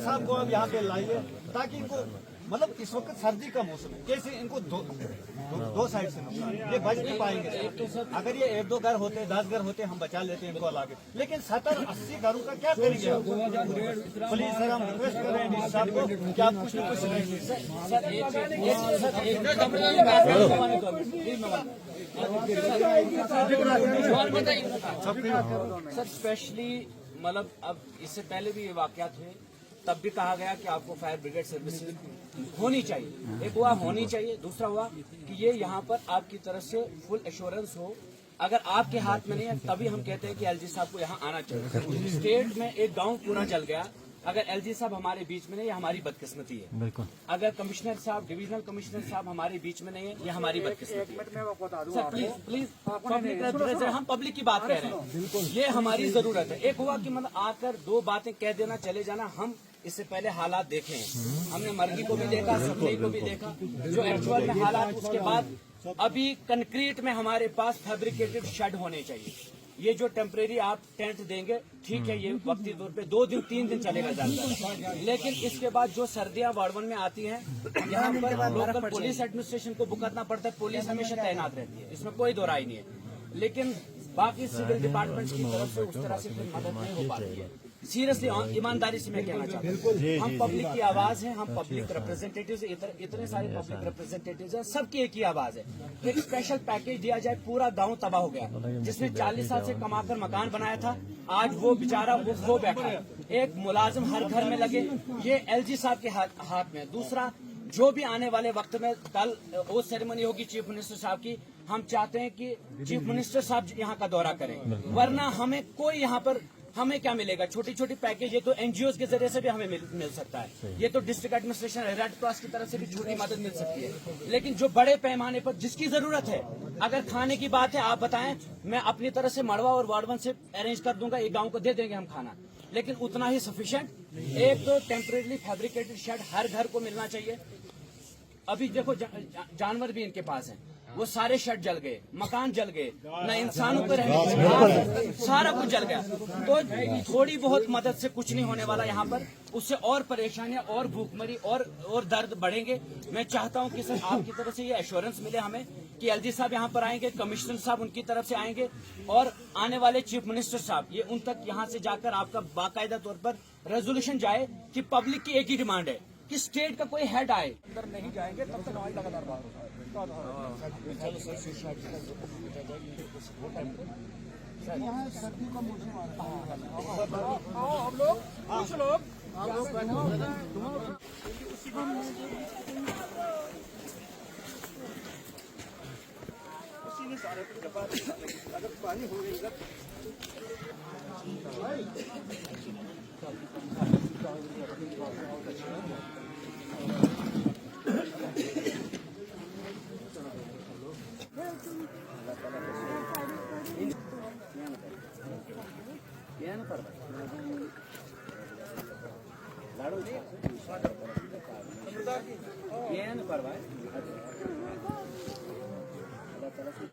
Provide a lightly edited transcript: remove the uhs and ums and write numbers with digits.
साहब को अब यहाँ पे लाइए ताकि इनको मतलब इस वक्त सर्दी का मौसम है, कैसे इनको दो साइड से नुकसान, ये बच नहीं पाएंगे। अगर ये 1-2 घर होते 10 घर होते हम बचा लेते हैं इनको लाके, लेकिन 70-80 घरों का क्या करेंगे? प्लीज सर हम रिक्वेस्ट कर रहे हैं डीसी साहब को कि आप कुछ न कुछ सर स्पेशली मतलब अब इससे पहले भी ये वाकयात हुए, तब भी कहा गया कि आपको फायर ब्रिगेड सर्विसेज होनी चाहिए। एक हुआ होनी चाहिए, दूसरा हुआ कि ये यहाँ पर आपकी तरफ से फुल एश्योरेंस हो। अगर आपके हाथ में नहीं है तभी हम कहते हैं कि एलजी साहब को यहाँ आना चाहिए। स्टेट में एक गांव पूरा जल गया, अगर एलजी साहब हमारे बीच में नहीं, ये हमारी बदकिस्मती है। बिल्कुल। अगर कमिश्नर साहब, डिविजनल कमिश्नर साहब हमारे बीच में नहीं है, ये हमारी बदकिस्मती है। सर प्लीज प्लीज पब्लिक, हम पब्लिक की बात कह रहे हैं, बिल्कुल ये हमारी जरूरत है। एक हुआ कि मतलब आकर 2 बातें कह देना चले जाना, हम इससे पहले हालात देखे हैं, हमने मरगी को भी देखा, सपने को भी देखा, जो एक्चुअल में हालात। उसके बाद अभी कंक्रीट में हमारे पास फैब्रिकेटेड शेड होने चाहिए। ये जो टेम्परेरी आप टेंट देंगे ठीक है, ये वक्ती तौर पे 2 दिन 3 दिन चलेगा ज्यादा, लेकिन इसके बाद जो सर्दियां वार्ड 1 में आती हैं, यहाँ पर लोकल पुलिस एडमिनिस्ट्रेशन को बुकरना पड़ता है। पुलिस हमेशा तैनात रहती है, इसमें कोई दो राय नहीं है, लेकिन बाकी सिविल डिपार्टमेंट की तरफ से उस तरह से कोई मदद नहीं हो पाती है। सीरियसली ईमानदारी से मैं कहना चाहता हूँ, हम पब्लिक की आवाज है, हम पब्लिक रिप्रेजेंटेटिव्स, इतने सारे पब्लिक रिप्रेजेंटेटिव्स हैं, सबकी एक ही आवाज है। एक स्पेशल पैकेज दिया जाए। पूरा गांव तबाह हो गया, जिसने 40 साल से कमाकर मकान बनाया था, आज वो बेचारा वो बैठा है। एक मुलाजिम हर घर में लगे, ये एलजी साहब के हाथ में। दूसरा, जो भी आने वाले वक्त में कल वो सेरेमनी होगी चीफ मिनिस्टर साहब की, हम चाहते हैं कि चीफ मिनिस्टर साहब यहाँ का दौरा करें, वरना हमें कोई यहाँ पर हमें क्या मिलेगा? छोटी छोटी पैकेज, ये तो एनजीओ के जरिए से भी हमें मिल सकता है, ये तो डिस्ट्रिक्ट एडमिनिस्ट्रेशन, रेड क्रॉस की तरफ से भी छोटी मदद मिल सकती है। लेकिन जो बड़े पैमाने पर जिसकी जरूरत है, अगर खाने की बात है आप बताएं, मैं अपनी तरफ से मड़वा और वार्ड 1 से अरेंज कर दूंगा, एक गाँव को दे देंगे हम खाना, लेकिन उतना ही सफिशिएंट। एक तो टेम्परेरी फैब्रिकेटेड शेड हर घर को मिलना चाहिए। अभी देखो जानवर भी इनके पास हैं, वो सारे शेड जल गए, मकान जल गए, न इंसानों को रहने, सारा कुछ जल गया। तो थोड़ी बहुत मदद से कुछ नहीं होने वाला यहाँ पर, उससे और परेशानियां और भूखमरी और दर्द बढ़ेंगे। मैं चाहता हूँ कि सर आपकी तरफ से ये एश्योरेंस मिले हमें कि एलजी साहब यहाँ पर आएंगे, कमिश्नर साहब उनकी तरफ से आएंगे, और आने वाले चीफ मिनिस्टर साहब ये उन तक यहाँ से जाकर आपका बाकायदा तौर पर रेजोल्यूशन जाए कि पब्लिक की एक ही डिमांड है कि स्टेट का कोई हेड आए। अंदर नहीं जाएंगे तब तक ऑयल लगातार बाहर होगा। सर्दी का मौसम आ रहा है, हम लोग कुछ लोग उसी ने सारे अगर पानी हो गई ये